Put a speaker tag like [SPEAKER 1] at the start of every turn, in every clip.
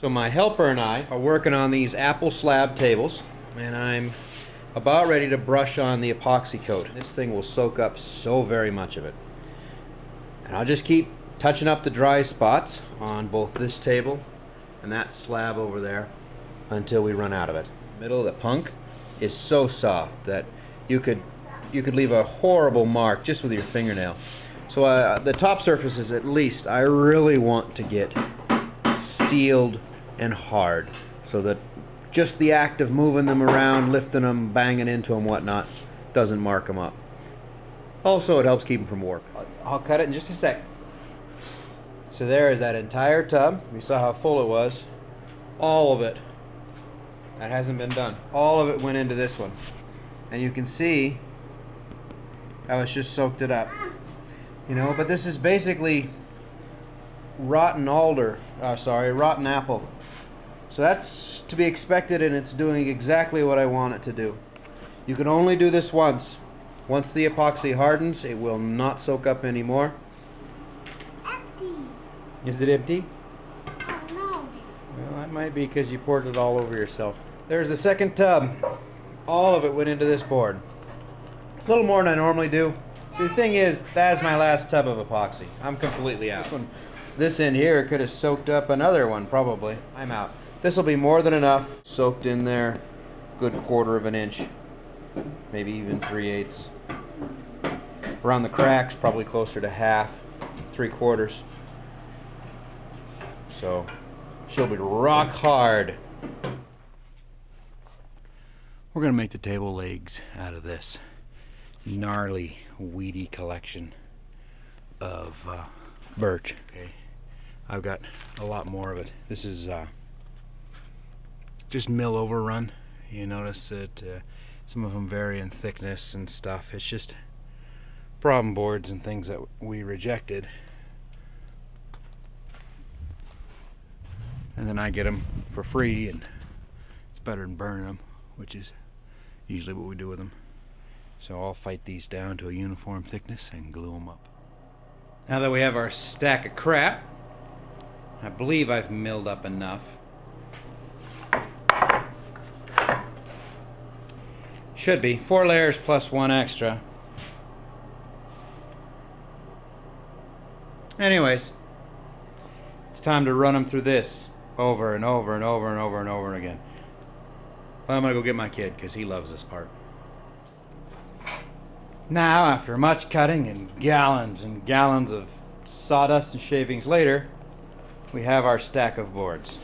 [SPEAKER 1] So my helper and I are working on these apple slab tables, and I'm about ready to brush on the epoxy coat. This thing will soak up so very much of it. And I'll just keep touching up the dry spots on both this table and that slab over there until we run out of it. The middle of the punk is so soft that you could leave a horrible mark just with your fingernail. So the top surfaces, at least, I really want to get sealed and hard, so that just the act of moving them around, lifting them, banging into them, whatnot, doesn't mark them up. Also, it helps keep them from warp. I'll cut it in just a sec. So there is that entire tub. You saw how full it was. All of it. That hasn't been done. All of it went into this one. And you can see how it's just soaked it up. You know, but this is basically rotten apple. So that's to be expected, and it's doing exactly what I want it to do. You can only do this once. Once the epoxy hardens, it will not soak up anymore.
[SPEAKER 2] Empty.
[SPEAKER 1] Is it empty?
[SPEAKER 2] Oh no.
[SPEAKER 1] Well, that might be because you poured it all over yourself. There's the second tub. All of it went into this board. A little more than I normally do. See, the thing is, that's my last tub of epoxy. I'm completely out. This in here could have soaked up another one, probably. I'm out. This will be more than enough. Soaked in there, good 1/4 of an inch, maybe even 3/8. Around the cracks, probably closer to 1/2, 3/4. So she'll be rock hard. We're gonna make the table legs out of this gnarly, weedy collection of birch. Okay, I've got a lot more of it. This is just mill overrun. You notice that some of them vary in thickness and stuff. It's just problem boards and things that we rejected, and then I get them for free, and it's better than burning them, which is usually what we do with them. So I'll fight these down to a uniform thickness and glue them up. Now that we have our stack of crap, I believe I've milled up enough. Should be 4 layers plus 1 extra. Anyways, it's time to run them through this over and over and over and over and over again. But I'm gonna go get my kid because he loves this part. Now, after much cutting and gallons of sawdust and shavings later, we have our stack of boards.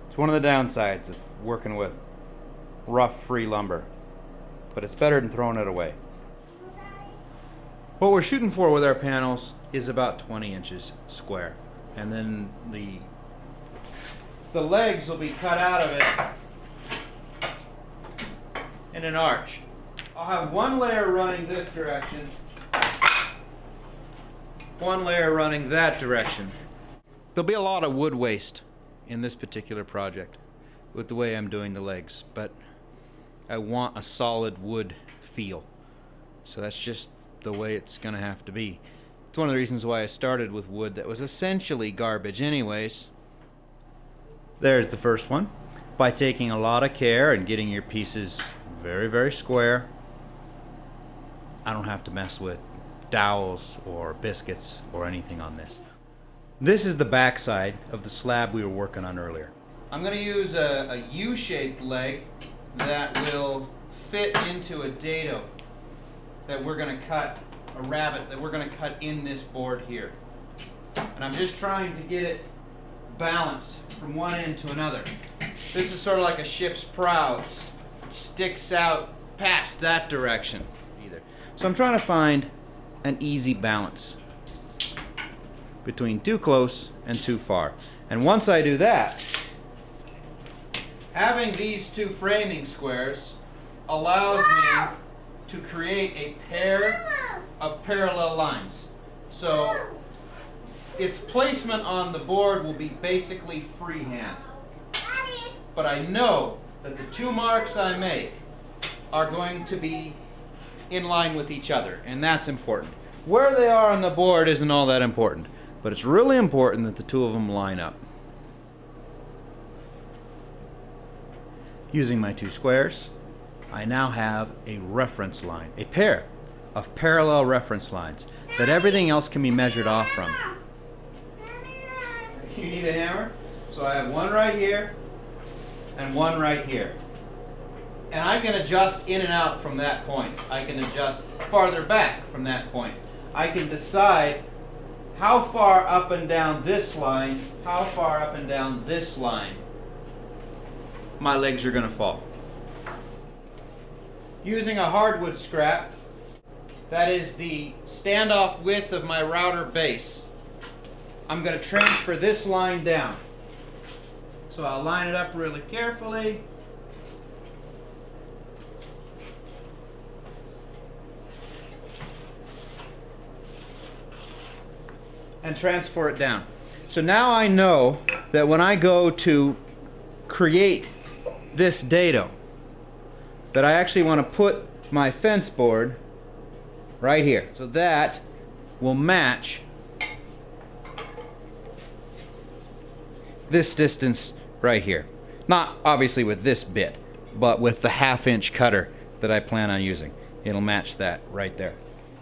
[SPEAKER 1] It's one of the downsides of working with rough, free lumber, but it's better than throwing it away. What we're shooting for with our panels is about 20 inches square, and then the legs will be cut out of it in an arch. I'll have 1 layer running this direction, 1 layer running that direction. There'll be a lot of wood waste in this particular project with the way I'm doing the legs, but I want a solid wood feel, so that's just the way it's gonna have to be. It's one of the reasons why I started with wood that was essentially garbage anyways. There's the first one. By taking a lot of care and getting your pieces very, very square, I don't have to mess with dowels or biscuits or anything on this. This is the back side of the slab we were working on earlier. I'm going to use a U-shaped leg that will fit into a dado that we're going to cut, a rabbet that we're going to cut in this board here. And I'm just trying to get it balanced from one end to another. This is sort of like a ship's prow. It sticks out past that direction either. So I'm trying to find an easy balance between too close and too far. And once I do that, having these 2 framing squares allows me to create a pair of parallel lines. So its placement on the board will be basically freehand. But I know that the 2 marks I make are going to be in line with each other, and that's important. Where they are on the board isn't all that important, but it's really important that the 2 of them line up. Using my two squares, I now have a reference line, a pair of parallel reference lines that everything else can be measured off from. You need a hammer? So I have one right here and one right here. And I can adjust in and out from that point. I can adjust farther back from that point. I can decide how far up and down this line, how far up and down this line my legs are going to fall. Using a hardwood scrap, that is the standoff width of my router base, I'm going to transfer this line down. So I'll line it up really carefully. And transfer it down. So now I know that when I go to create this dado, that I actually want to put my fence board right here. So that will match this distance right here. Not obviously with this bit, but with the 1/2-inch cutter that I plan on using. It'll match that right there.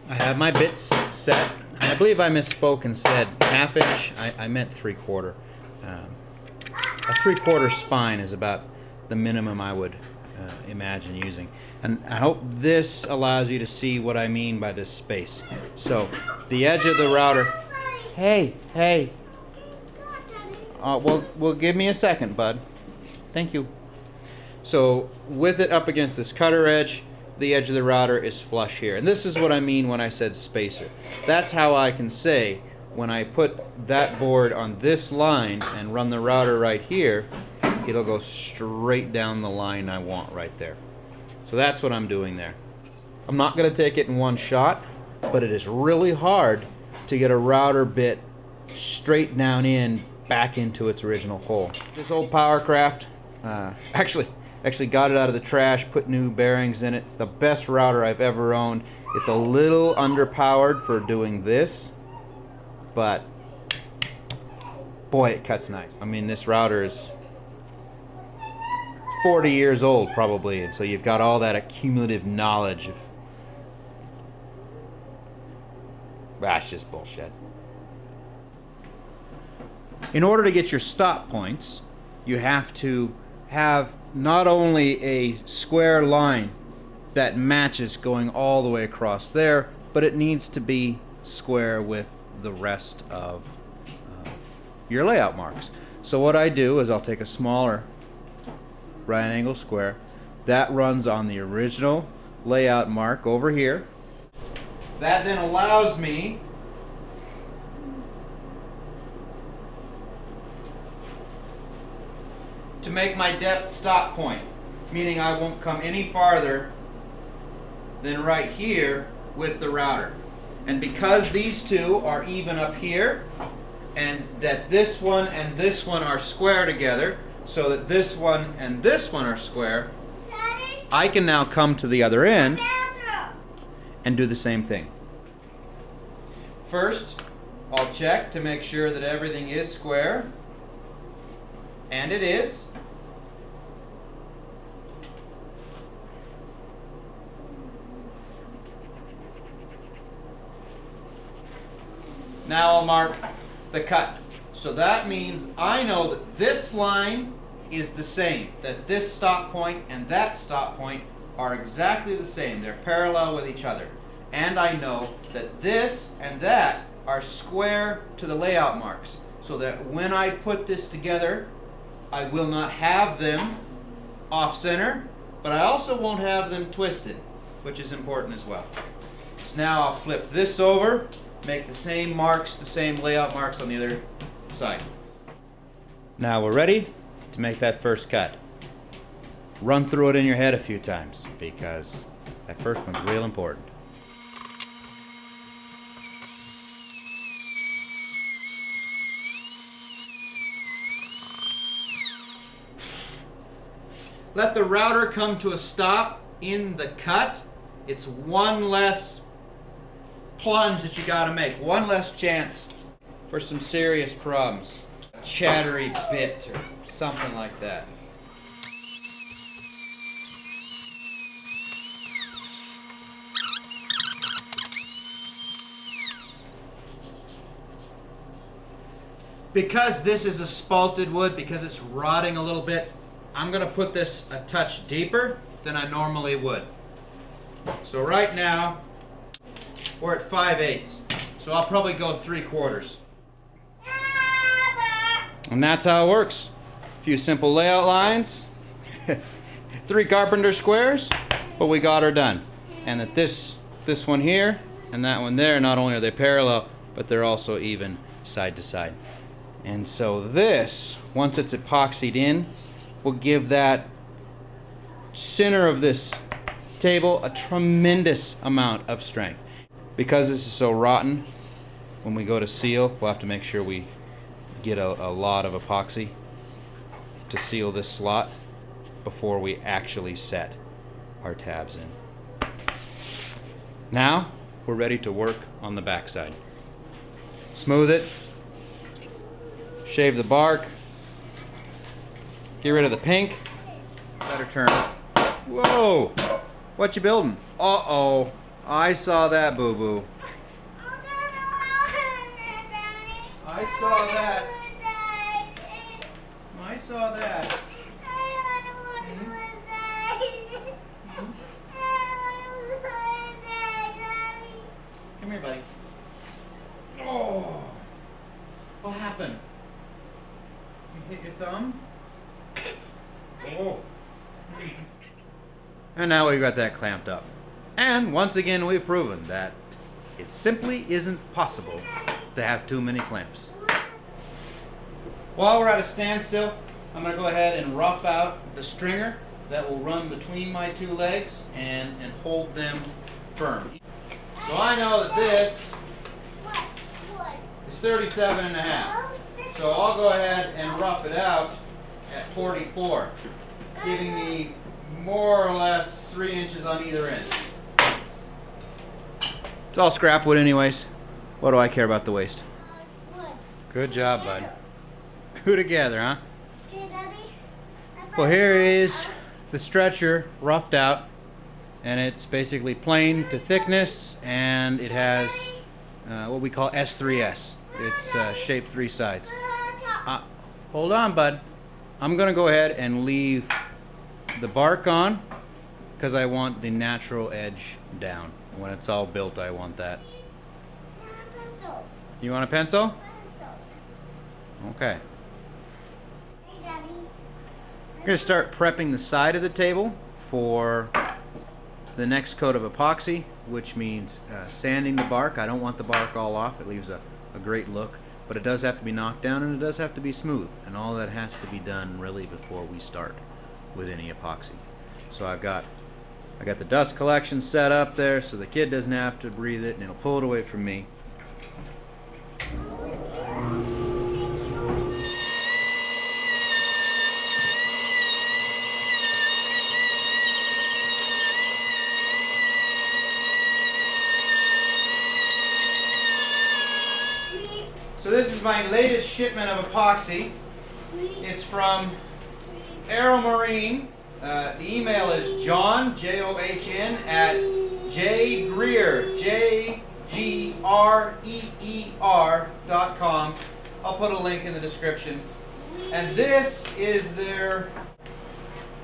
[SPEAKER 1] I have my bits set. I believe I misspoke and said 1/2 inch. I meant 3/4. A 3/4 spine is about the minimum I would imagine using. And I hope this allows you to see what I mean by this space. So the edge of the router. Hey. Well, give me a second, bud. Thank you. So with it up against this cutter edge, the edge of the router is flush here. And this is what I mean when I said spacer. That's how I can say when I put that board on this line and run the router right here, it'll go straight down the line I want right there. So that's what I'm doing there. I'm not going to take it in one shot, but it is really hard to get a router bit straight down in back into its original hole. This old Powercraft, actually got it out of the trash, put new bearings in it. It's the best router I've ever owned. It's a little underpowered for doing this, but boy, it cuts nice. I mean, this router is 40 years old probably, and so you've got all that accumulative knowledge of... That's just bullshit. In order to get your stop points, you have to have not only a square line that matches going all the way across there, but it needs to be square with the rest of your layout marks. So what I do is I'll take a smaller right angle square that runs on the original layout mark over here. That then allows me to make my depth stop point, meaning I won't come any farther than right here with the router. And because these two are even up here, and that this one and this one are square together, so that this one and this one are square, I can now come to the other end and do the same thing. First, I'll check to make sure that everything is square, and it is. Now I'll mark the cut. So that means I know that this line is the same, that this stop point and that stop point are exactly the same. They're parallel with each other. And I know that this and that are square to the layout marks, so that when I put this together, I will not have them off center, but I also won't have them twisted, which is important as well. So now I'll flip this over, make the same marks, the same layout marks on the other side. Now we're ready to make that first cut. Run through it in your head a few times, because that first one's real important. Let the router come to a stop in the cut. It's one less plunge that you got to make, one less chance for some serious problems, a chattery bit or something like that. Because this is a spalted wood, because it's rotting a little bit, I'm going to put this a touch deeper than I normally would. So right now, we're at 5/8. So I'll probably go 3/4. And that's how it works. A few simple layout lines, 3 carpenter squares, but we got her done. And that this one here and that one there, not only are they parallel, but they're also even side to side. And so this, once it's epoxied in, will give that center of this table a tremendous amount of strength. Because this is so rotten, when we go to seal, we'll have to make sure we get a lot of epoxy to seal this slot before we actually set our tabs in. Now we're ready to work on the backside. Smooth it, shave the bark, get rid of the pink. Better turn. Whoa! What you building? Uh-oh, I saw that, boo-boo. I saw that. I saw that. Come here, buddy. Oh, what happened? You hit your thumb? Oh. And now we've got that clamped up. And once again, we've proven that it simply isn't possible to have too many clamps. While we're at a standstill, I'm going to go ahead and rough out the stringer that will run between my 2 legs and hold them firm. So I know that this is 37.5. So I'll go ahead and rough it out at 44, giving me more or less 3 inches on either end. It's all scrap wood anyways. What do I care about the waste? Good job, bud. Good together, huh? Well, here is the stretcher roughed out, and it's basically plain to thickness, and it has what we call S3S. It's shaped 3 sides. Hold on, bud. I'm going to go ahead and leave the bark on because I want the natural edge down. When it's all built, I want that. You want a pencil? Okay. I'm going to start prepping the side of the table for the next coat of epoxy, which means sanding the bark. I don't want the bark all off. It leaves a great look, but it does have to be knocked down and it does have to be smooth, and all that has to be done really before we start with any epoxy. So I got the dust collection set up there so the kid doesn't have to breathe it, and it'll pull it away from me. So this is my latest shipment of epoxy. It's from Aeromarine. The email is John, John, at jgreer, jgreer.com. I'll put a link in the description. And this is their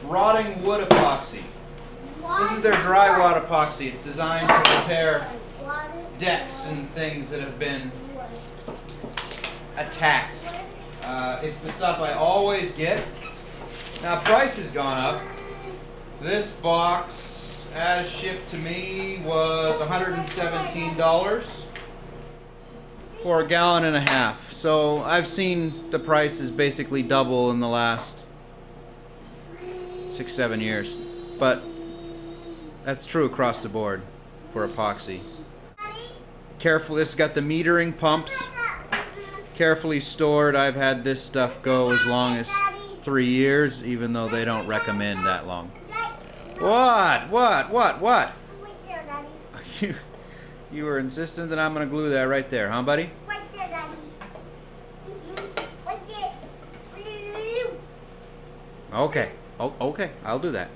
[SPEAKER 1] rotting wood epoxy. This is their dry rot epoxy. It's designed to repair decks and things that have been attacked. It's the stuff I always get. Now, price has gone up. This box, as shipped to me, was $117 for a gallon and a half. So I've seen the prices basically double in the last 6-7 years. But that's true across the board for epoxy. Careful, this has got the metering pumps. Carefully stored. I've had this stuff go as long as 3 years, even though they don't recommend that long. What? You were insistent that I'm going to glue that right there, huh, buddy? Okay. Oh, okay. I'll do that.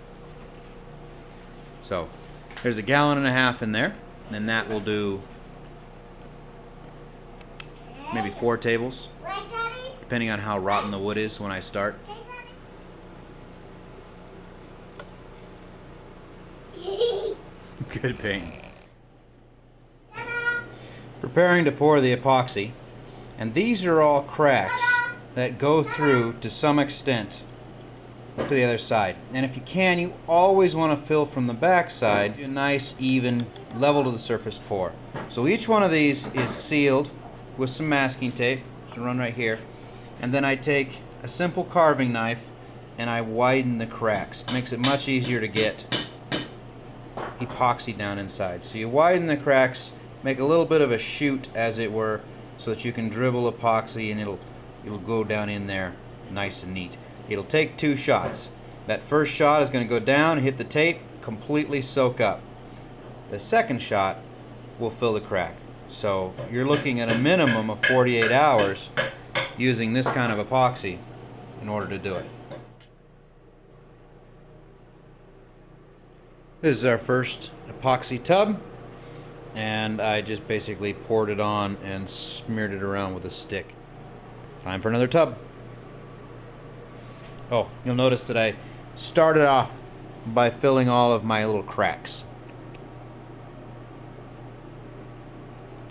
[SPEAKER 1] So, there's a gallon and a half in there, and that will do maybe 4 tables. depending on how rotten the wood is when I start. Good painting. Preparing to pour the epoxy, and these are all cracks that go through to some extent to the other side. And if you can, you always want to fill from the back side a nice, even, level to the surface pour. So each one of these is sealed with some masking tape, to run right here, and then I take a simple carving knife and I widen the cracks. It makes it much easier to get epoxy down inside. So you widen the cracks, make a little bit of a chute as it were, so that you can dribble epoxy and it'll go down in there nice and neat. It'll take 2 shots. That first shot is going to go down, hit the tape, completely soak up. The second shot will fill the crack. So you're looking at a minimum of 48 hours using this kind of epoxy in order to do it. This is our first epoxy tub, and I just basically poured it on and smeared it around with a stick. Time for another tub. Oh, you'll notice that I started off by filling all of my little cracks.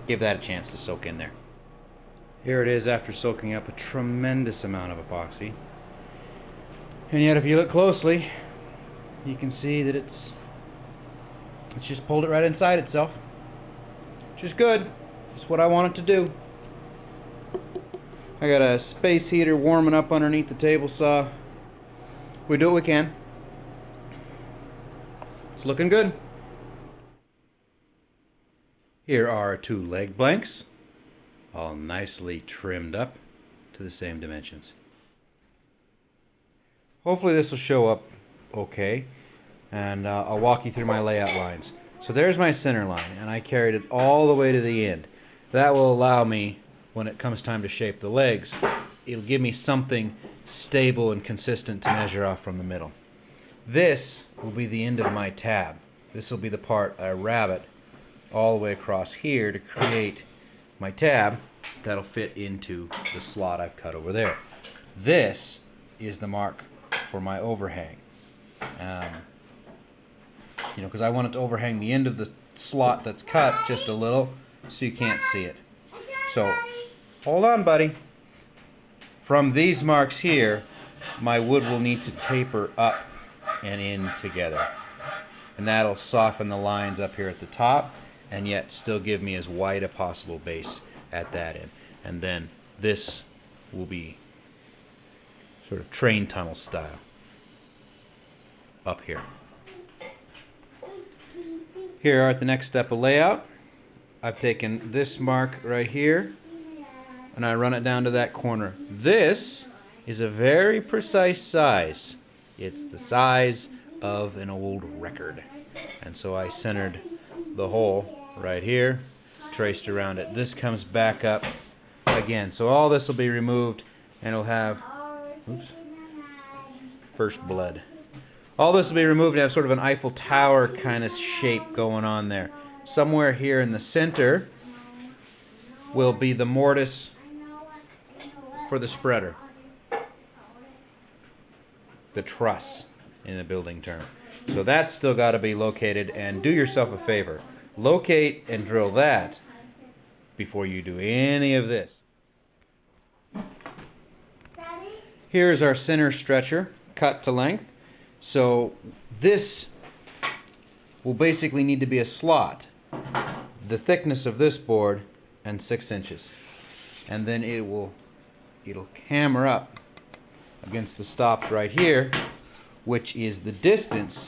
[SPEAKER 1] Give that a chance to soak in there. Here it is after soaking up a tremendous amount of epoxy. And yet if you look closely, you can see that it's just pulled it right inside itself. Which is good. Just what I want it to do. I got a space heater warming up underneath the table saw. We do what we can. It's looking good. Here are 2 leg blanks, all nicely trimmed up to the same dimensions. Hopefully this will show up okay, and I'll walk you through my layout lines. So there's my center line, and I carried it all the way to the end. That will allow me, when it comes time to shape the legs, it'll give me something stable and consistent to measure off from the middle. This will be the end of my tab. This will be the part I rabbet all the way across here to create my tab that'll fit into the slot I've cut over there. This is the mark for my overhang. Because I want it to overhang the end of the slot that's cut just a little so you can't see it. So, hold on, buddy. From these marks here, my wood will need to taper up and in together. And that'll soften the lines up here at the top, and yet still give me as wide a possible base at that end. And then this will be sort of train tunnel style up here. Here are at the next step of layout. I've taken this mark right here and I run it down to that corner. This is a very precise size. It's the size of an old record. And so I centered the hole right here, traced around it. This comes back up again. So all this will be removed and it'll have, oops, first blood. All this will be removed and have sort of an Eiffel Tower kind of shape going on there. Somewhere here in the center will be the mortise for the spreader. The truss in a building term. So that's still got to be located, and do yourself a favor. Locate and drill that before you do any of this. Here's our center stretcher cut to length. So this will basically need to be a slot. The thickness of this board and 6 inches. And then it'll hammer up against the stops right here, which is the distance,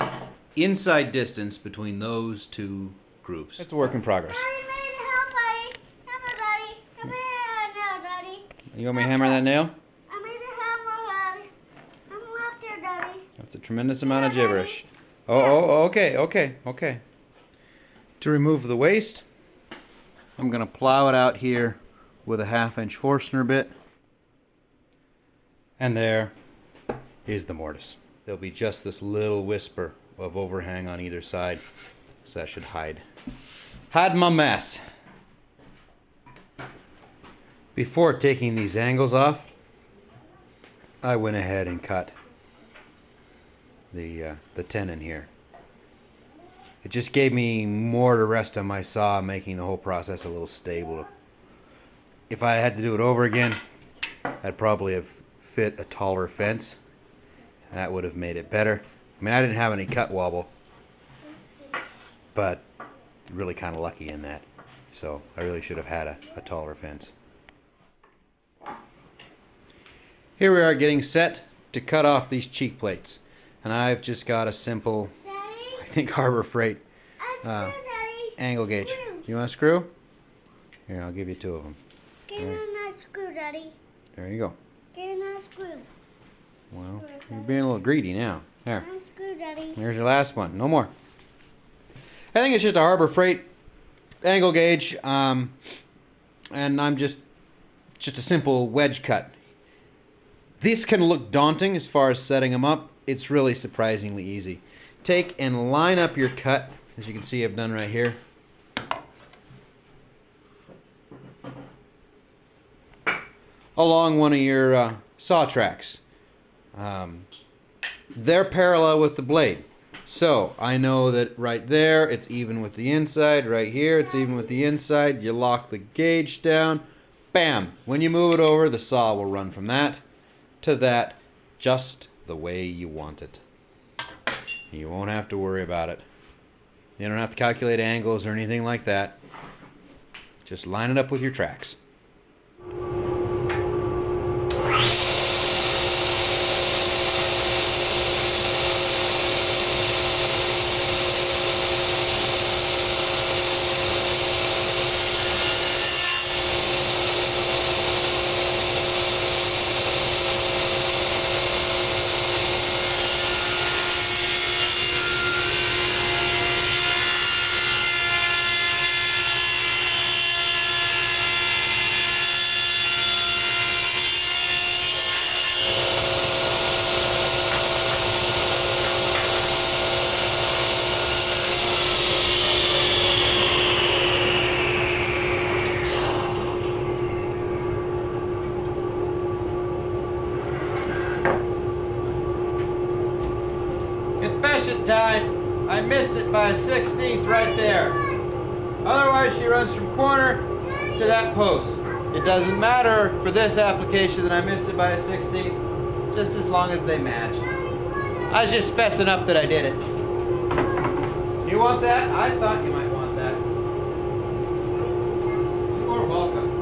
[SPEAKER 1] inside distance between those 2 grooves. It's a work in progress. You want me to hammer that nail? That's a tremendous amount of gibberish. Okay. To remove the waste, I'm going to plow it out here with a 1/2 inch Forstner bit. And there is the mortise. There'll be just this little whisper of overhang on either side. So that should hide my mess. Before taking these angles off, I went ahead and cut the tenon here. It just gave me more to rest on my saw, making the whole process a little stable. If I had to do it over again, I'd probably have fit a taller fence. That would have made it better. I mean, I didn't have any cut wobble, but really kind of lucky in that. So I really should have had a taller fence. Here we are getting set to cut off these cheek plates. And I've just got a simple, I think, Harbor Freight angle gauge. You want a screw? Here, I'll give you 2 of them.
[SPEAKER 2] Get a nice screw, Daddy.
[SPEAKER 1] There you go.
[SPEAKER 2] Get a nice screw.
[SPEAKER 1] Well, you're being a little greedy now. There.
[SPEAKER 2] Nice screw, Daddy.
[SPEAKER 1] Here's your last one. No more. I think it's just a Harbor Freight angle gauge, and I'm just a simple wedge cut. This can look daunting as far as setting them up. It's really surprisingly easy. Take and line up your cut, as you can see I've done right here. Along one of your saw tracks. They're parallel with the blade. So I know that right there it's even with the inside, right here it's even with the inside. You lock the gauge down, bam! When you move it over, the saw will run from that to that, just the way you want it. You won't have to worry about it. You don't have to calculate angles or anything like that. Just line it up with your tracks. Confession time. I missed it by a 16th right there. Otherwise she runs from corner to that post. It doesn't matter for this application that I missed it by a 16th, just as long as they match. I was just fessing up that I did it. You want that? I thought you might want that. You are welcome.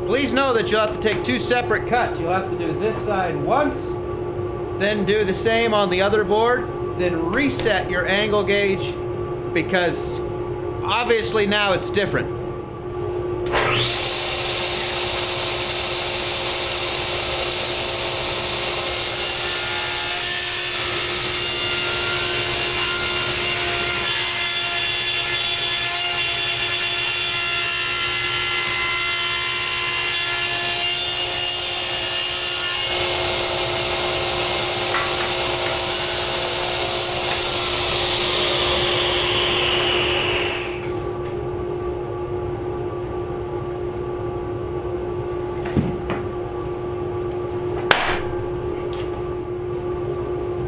[SPEAKER 1] Please know that you'll have to take 2 separate cuts. You'll have to do this side once, then do the same on the other board, then reset your angle gauge, because obviously now it's different.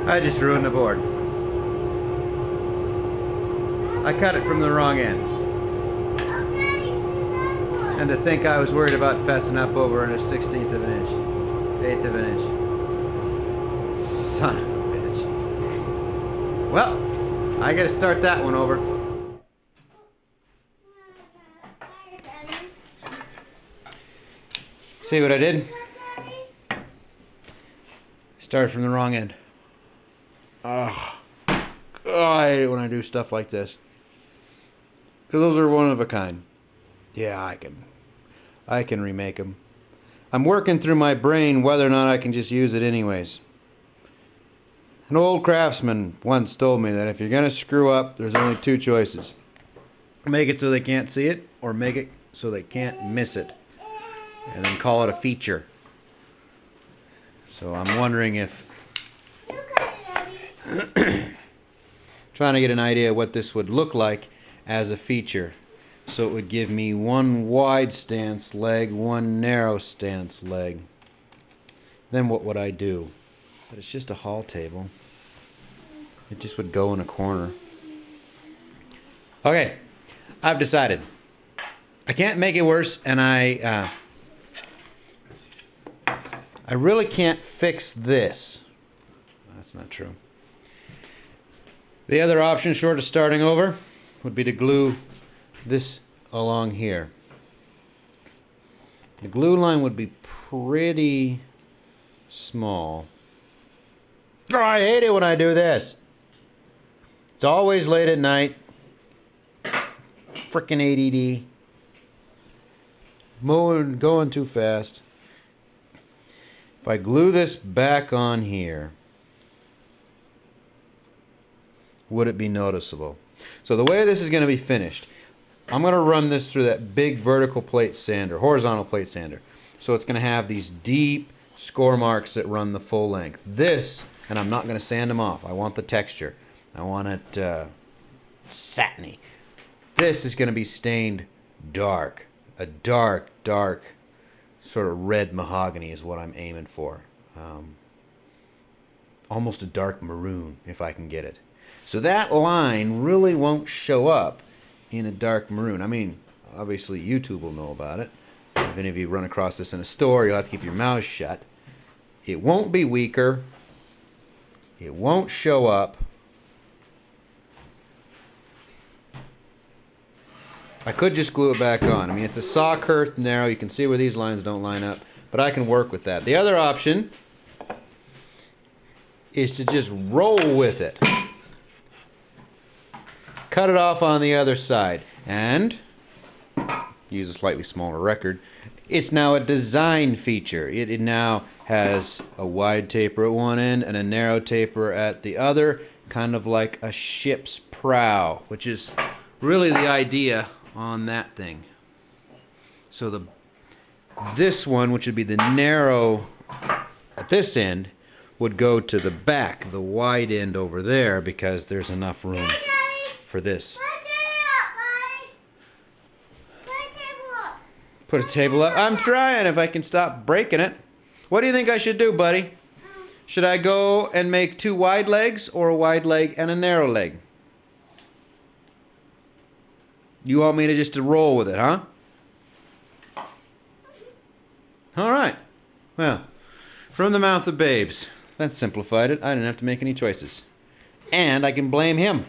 [SPEAKER 1] I just ruined the board. I cut it from the wrong end. And to think I was worried about fessing up over in a 16th of an inch. 1/8 of an inch. Son of a bitch. Well, I gotta start that one over. See what I did? Started from the wrong end. Oh, I hate when I do stuff like this. Because those are one of a kind. Yeah, I can remake them. I'm working through my brain whether or not I can just use it anyways. An old craftsman once told me that if you're going to screw up, there's only 2 choices. Make it so they can't see it, or make it so they can't miss it. And then call it a feature. So I'm wondering if trying to get an idea what this would look like as a feature. So it would give me one wide stance leg, one narrow stance leg. Then what would I do? But it's just a hall table. It just would go in a corner. Okay, I've decided. I can't make it worse, and I really can't fix this. That's not true. The other option, short of starting over, would be to glue this along here. The glue line would be pretty small. Oh, I hate it when I do this. It's always late at night. Frickin' ADD. Going too fast. If I glue this back on here, would it be noticeable? So the way this is going to be finished, I'm going to run this through that big vertical plate sander, horizontal plate sander. So it's going to have these deep score marks that run the full length. This, and I'm not going to sand them off. I want the texture. I want it satiny. This is going to be stained dark. A dark, dark sort of red mahogany is what I'm aiming for. Almost a dark maroon if I can get it. So that line really won't show up in a dark maroon. I mean, obviously YouTube will know about it. If any of you run across this in a store, you'll have to keep your mouth shut. It won't be weaker. It won't show up. I could just glue it back on. I mean, it's a saw curved narrow. You can see where these lines don't line up, but I can work with that. The other option is to just roll with it. Cut it off on the other side and use a slightly smaller record. It's now a design feature. It now has a wide taper at one end and a narrow taper at the other, kind of like a ship's prow, which is really the idea on that thing. So this one, which would be the narrow at this end, would go to the back, the wide end over there, because there's enough room for this. Put a table up. I'm trying, if I can stop breaking it. What do you think I should do, buddy? Should I go and make two wide legs, or a wide leg and a narrow leg? You want me to just roll with it, huh? Alright. Well, from the mouth of babes. That simplified it. I didn't have to make any choices. And I can blame him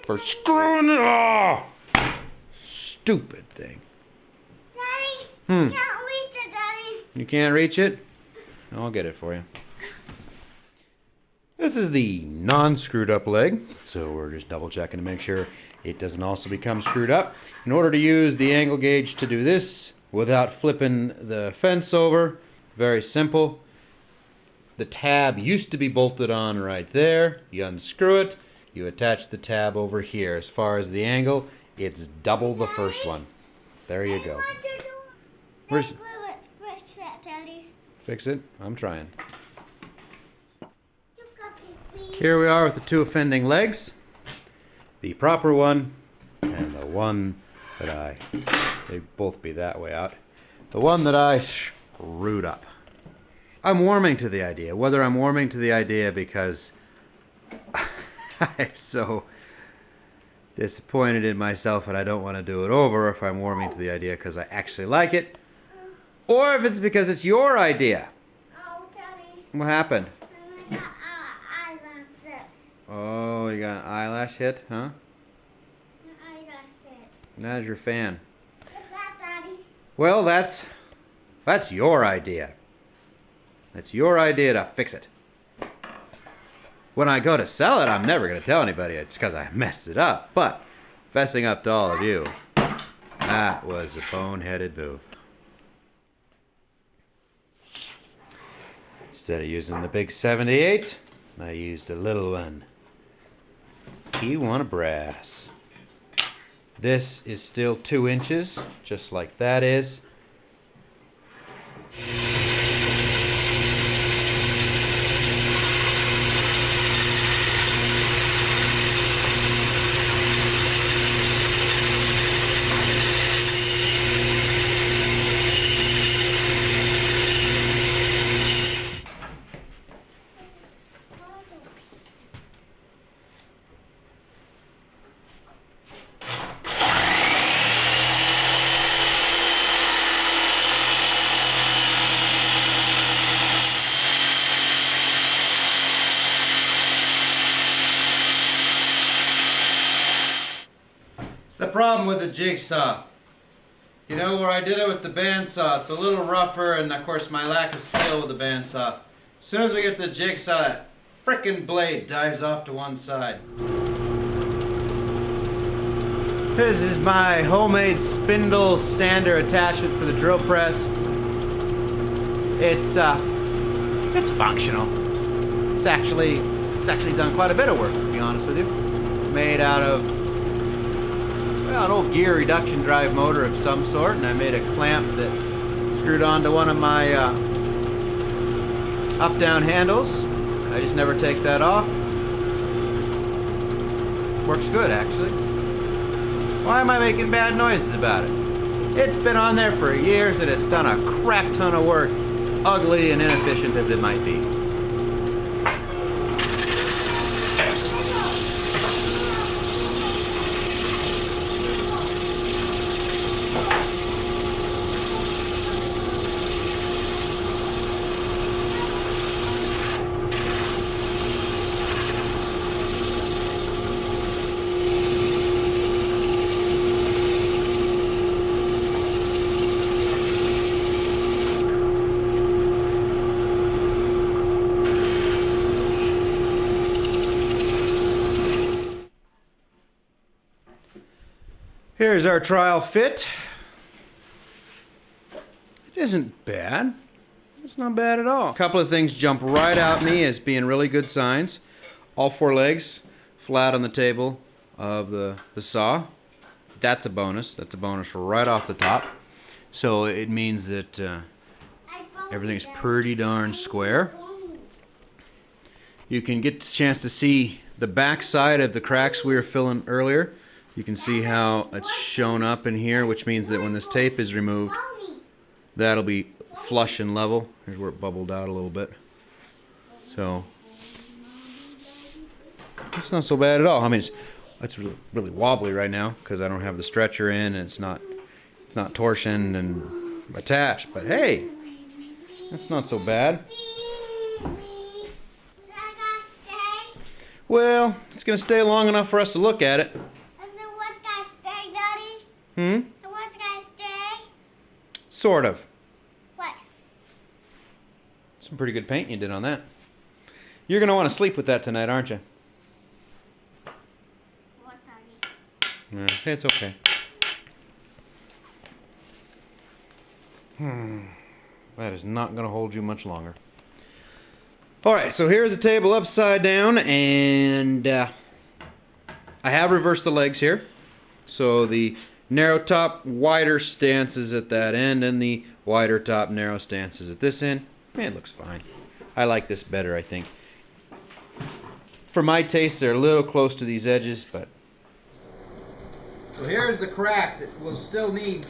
[SPEAKER 1] for screwing it off. Stupid thing.
[SPEAKER 2] Daddy, can't reach it, Daddy.
[SPEAKER 1] You can't reach it? I'll get it for you. This is the non-screwed up leg, so we're just double checking to make sure it doesn't also become screwed up. In order to use the angle gauge to do this without flipping the fence over, very simple. The tab used to be bolted on right there. You unscrew it, you attach the tab over here. As far as the angle, it's double the first one. There you go. Where's
[SPEAKER 2] Fix it, Daddy.
[SPEAKER 1] Fix it? I'm trying. Here we are with the two offending legs. The proper one and the one that they both be that way out. The one that I screwed up. I'm warming to the idea. Whether I'm warming to the idea because I'm so disappointed in myself and I don't want to do it over, or if I'm warming to the idea because I actually like it, or if it's because it's your idea.
[SPEAKER 2] Oh, Daddy.
[SPEAKER 1] What happened?
[SPEAKER 2] I got eyelash hit.
[SPEAKER 1] Oh, you got an eyelash hit, huh?
[SPEAKER 2] Eyelash hit.
[SPEAKER 1] That is your fan.
[SPEAKER 2] What's that, Daddy?
[SPEAKER 1] Well, that's your idea. That's your idea to fix it. When I go to sell it, I'm never going to tell anybody it's because I messed it up. But, fessing up to all of you, that was a boneheaded move. Instead of using the big 78, I used a little one. P1 of brass. This is still 2 inches, just like that is. the problem with the jigsaw. You know, where I did it with the bandsaw, it's a little rougher, and of course my lack of skill with the bandsaw. As soon as we get to the jigsaw, that frickin' blade dives off to one side. This is my homemade spindle sander attachment for the drill press. It's functional. It's actually done quite a bit of work, to be honest with you. Made out of, well, an old gear reduction drive motor of some sort, and I made a clamp that screwed onto one of my up-down handles. I just never take that off. Works good, actually. Why am I making bad noises about it? It's been on there for years and it's done a crap ton of work, ugly and inefficient as it might be. Here's our trial fit. It isn't bad. It's not bad at all. A couple of things jump right out at me as being really good signs. All four legs flat on the table of the saw. That's a bonus. That's a bonus right off the top. So it means that everything's pretty darn square. You can get the chance to see the back side of the cracks we were filling earlier. You can see how it's shown up in here, which means that when this tape is removed, that'll be flush and level. Here's where it bubbled out a little bit. So it's not so bad at all. I mean, it's really wobbly right now because I don't have the stretcher in, and it's not torsioned and attached. But hey, that's not so bad. Well, it's gonna stay long enough for us to look at it. Hmm?
[SPEAKER 2] So what's gonna stay?
[SPEAKER 1] Sort of.
[SPEAKER 2] What?
[SPEAKER 1] Some pretty good paint you did on that. You're going to want to sleep with that tonight, aren't you?
[SPEAKER 2] What, Daddy?
[SPEAKER 1] It's okay. That is not going to hold you much longer. Alright, so here's the table upside down, and I have reversed the legs here. So the narrow top, wider stances at that end, and the wider top, narrow stances at this end. Man, it looks fine. I like this better, I think. For my taste, they're a little close to these edges, but... So here's the crack that will still need...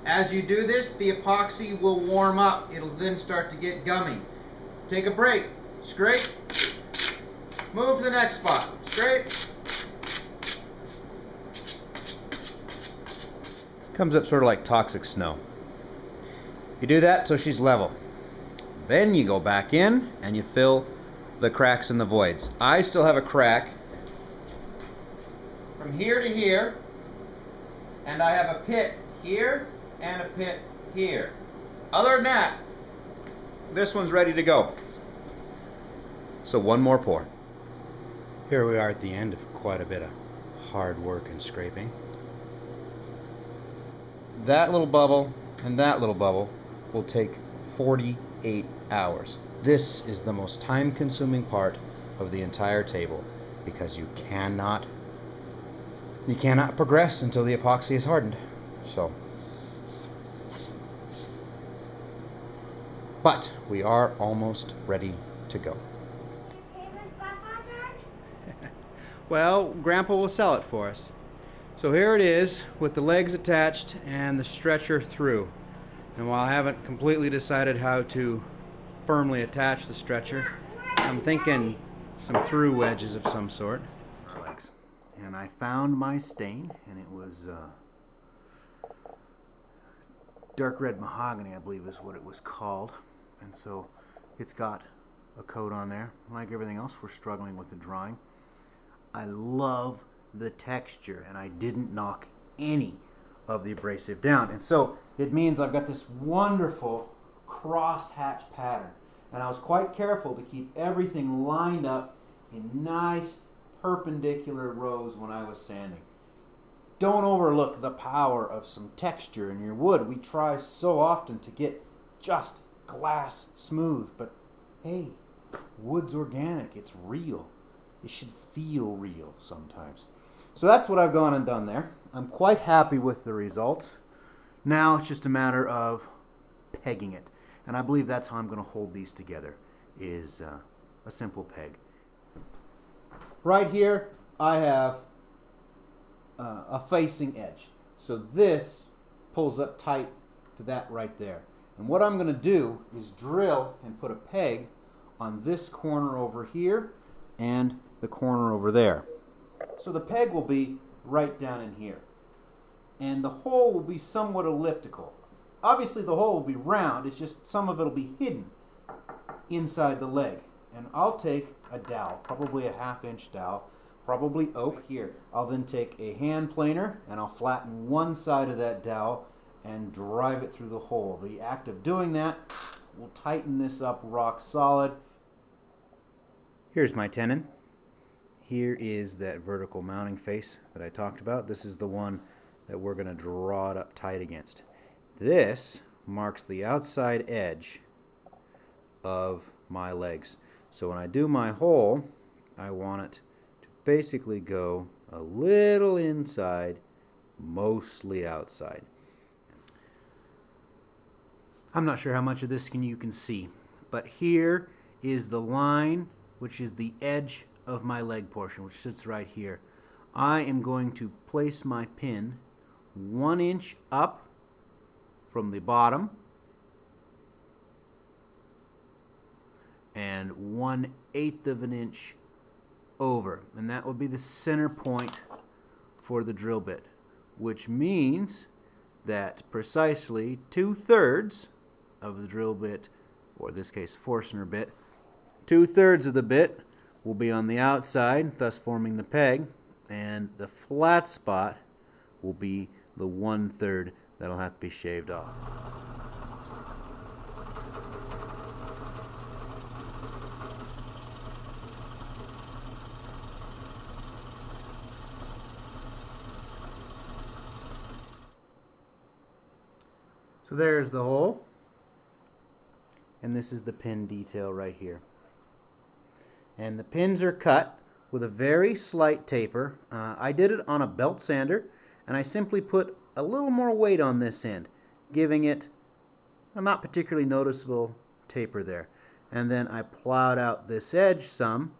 [SPEAKER 1] As you do this, the epoxy will warm up. It'll then start to get gummy. Take a break. Scrape. Move to the next spot. Scrape. Comes up sort of like toxic snow. You do that so she's level. Then you go back in and you fill the cracks and the voids. I still have a crack from here to here, and I have a pit here and a pit here. Other than that, this one's ready to go. So one more pour. Here we are at the end of quite a bit of hard work and scraping. That little bubble and that little bubble will take 48 hours. This is the most time-consuming part of the entire table because you cannot progress until the epoxy is hardened. So, but we are almost ready to go. Well, Grandpa will sell it for us. So here it is with the legs attached and the stretcher through. And while I haven't completely decided how to firmly attach the stretcher, I'm thinking some through wedges of some sort. And I found my stain, and it was dark red mahogany, I believe is what it was called. And so it's got a coat on there. Like everything else, we're struggling with the drawing. I love the texture, and I didn't knock any of the abrasive down. And so it means I've got this wonderful cross-hatch pattern. And I was quite careful to keep everything lined up in nice perpendicular rows when I was sanding. Don't overlook the power of some texture in your wood. We try so often to get just glass smooth, but hey, wood's organic, it's real. It should feel real sometimes. So that's what I've gone and done there. I'm quite happy with the results. Now it's just a matter of pegging it. And I believe that's how I'm going to hold these together, is a simple peg. Right here I have a facing edge. So this pulls up tight to that right there. And what I'm going to do is drill and put a peg on this corner over here and the corner over there. So the peg will be right down in here. And the hole will be somewhat elliptical. Obviously the hole will be round, it's just some of it will be hidden inside the leg. And I'll take a dowel, probably a 1/2 inch dowel, probably oak here. I'll then take a hand planer and I'll flatten one side of that dowel and drive it through the hole. The act of doing that will tighten this up rock solid. Here's my tenon. Here is that vertical mounting face that I talked about. This is the one that we're going to draw it up tight against. This marks the outside edge of my legs. So when I do my hole, I want it to basically go a little inside, mostly outside. I'm not sure how much of this you can see, but here is the line, which is the edge of my leg portion, which sits right here. I am going to place my pin 1 inch up from the bottom and 1/8 of an inch over, and that will be the center point for the drill bit, which means that precisely 2/3 of the drill bit, or in this case Forstner bit, 2/3 of the bit will be on the outside, thus forming the peg, and the flat spot will be the 1/3 that'll have to be shaved off. So there's the hole, and this is the pin detail right here. And the pins are cut with a very slight taper. I did it on a belt sander, and I simply put a little more weight on this end, giving it a not particularly noticeable taper there. And then I plowed out this edge some,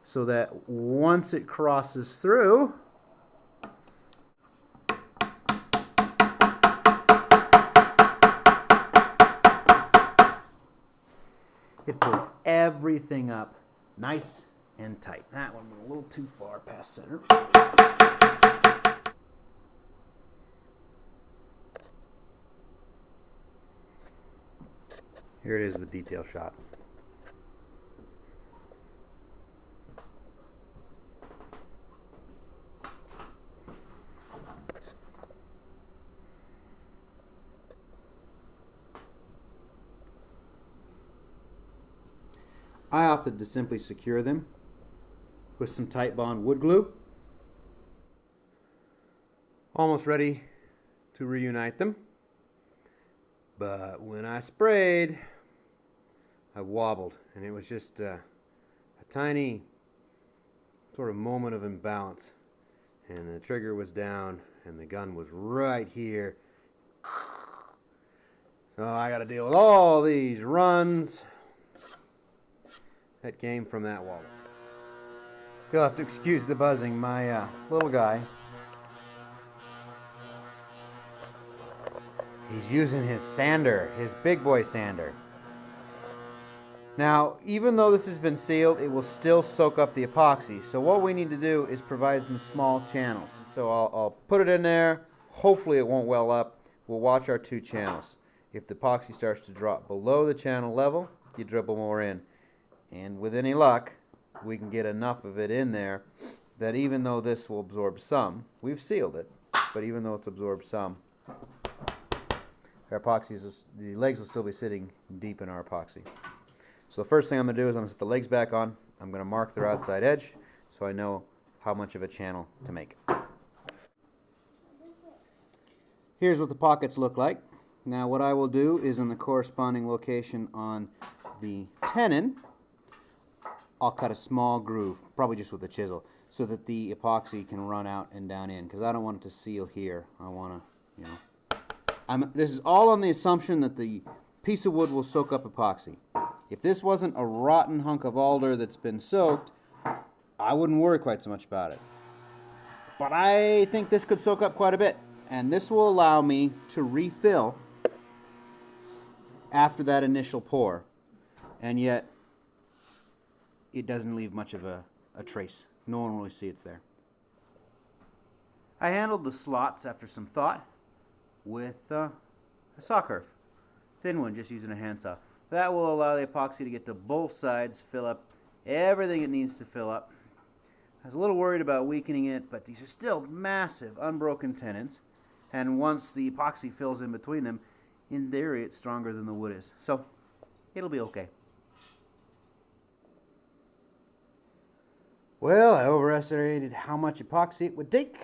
[SPEAKER 1] so that once it crosses through, it pulls everything up nice and tight. That one went a little too far past center. Here it is, the detail shot. I opted to simply secure them with some Titebond wood glue. Almost ready to reunite them, but when I sprayed, I wobbled, and it was just a tiny sort of moment of imbalance, and the trigger was down and the gun was right here. So I got to deal with all these runs that came from that wobble. You'll have to excuse the buzzing. My little guy, he's using his sander, his big boy sander. Now, even though this has been sealed, it will still soak up the epoxy. So what we need to do is provide some small channels. So I'll put it in there. Hopefully it won't well up. We'll watch our 2 channels. If the epoxy starts to drop below the channel level, you dribble more in. And with any luck, we can get enough of it in there that even though this will absorb some, we've sealed it, but even though it's absorbed some, our epoxy, the legs will still be sitting deep in our epoxy. So the first thing I'm going to do is I'm going to set the legs back on. I'm going to mark their outside edge so I know how much of a channel to make. Here's what the pockets look like. Now what I will do is in the corresponding location on the tenon, I'll cut a small groove, probably just with a chisel, so that the epoxy can run out and down in, because I don't want it to seal here. I want to, you know, this is all on the assumption that the piece of wood will soak up epoxy. If this wasn't a rotten hunk of alder that's been soaked, I wouldn't worry quite so much about it. But I think this could soak up quite a bit, and this will allow me to refill after that initial pour, and yet it doesn't leave much of a trace. No one will really see it's there. I handled the slots after some thought with a saw curve. Thin one, just using a handsaw. That will allow the epoxy to get to both sides, fill up everything it needs to fill up. I was a little worried about weakening it, but these are still massive, unbroken tenons. And once the epoxy fills in between them, in theory it's stronger than the wood is. So, it'll be okay. Well, I overestimated how much epoxy it would take,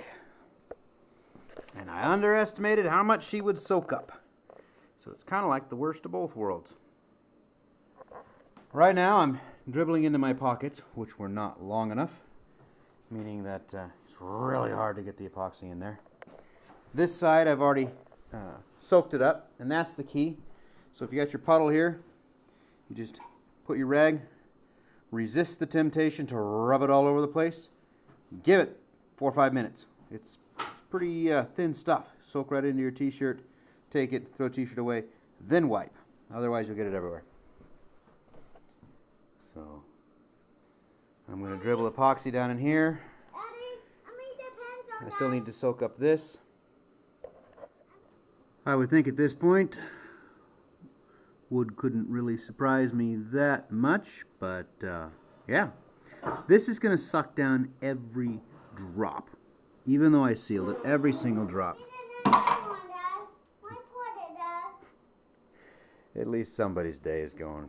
[SPEAKER 1] and I underestimated how much she would soak up. So it's kind of like the worst of both worlds. Right now I'm dribbling into my pockets, which were not long enough, meaning that it's really hard to get the epoxy in there. This side I've already soaked it up, and that's the key. So if you got your puddle here, you just put your rag, resist the temptation to rub it all over the place. Give it 4 or 5 minutes. It's pretty thin stuff. Soak right into your t-shirt, take it, throw t-shirt away, then wipe. Otherwise you'll get it everywhere. So I'm going to dribble epoxy down in here. I still need to soak up this. I would think at this point wood couldn't really surprise me that much, but yeah, this is going to suck down every drop, even though I sealed it, every single drop. At least somebody's day is going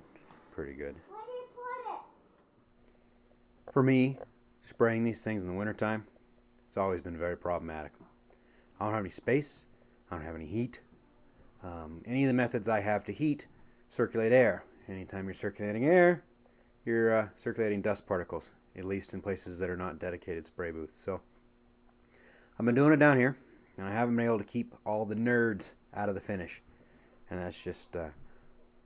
[SPEAKER 1] pretty good. For me, spraying these things in the wintertime, it's always been very problematic. I don't have any space, I don't have any heat. Any of the methods I have to heat circulate air. Anytime you're circulating air, you're circulating dust particles, at least in places that are not dedicated spray booths. So I've been doing it down here, and I haven't been able to keep all the nerds out of the finish. And that's just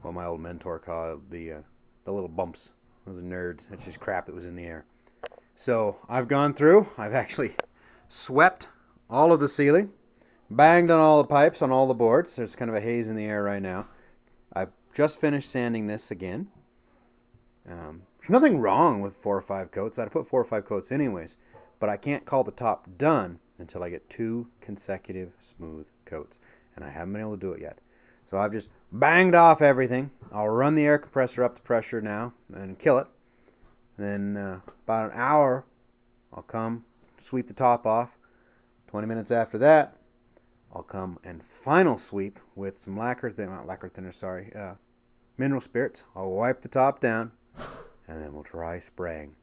[SPEAKER 1] what my old mentor called the little bumps. Those are nerds. That's just crap that was in the air. So I've gone through, I've actually swept all of the ceiling, banged on all the pipes, on all the boards. There's kind of a haze in the air right now. I've just finished sanding this again. There's nothing wrong with 4 or 5 coats. I'd put 4 or 5 coats anyways, but I can't call the top done until I get 2 consecutive smooth coats, and I haven't been able to do it yet. So I've just banged off everything. I'll run the air compressor up to pressure now and kill it. Then about an hour, I'll come sweep the top off. 20 minutes after that, I'll come and final sweep with some mineral spirits. I'll wipe the top down, and then we'll try spraying.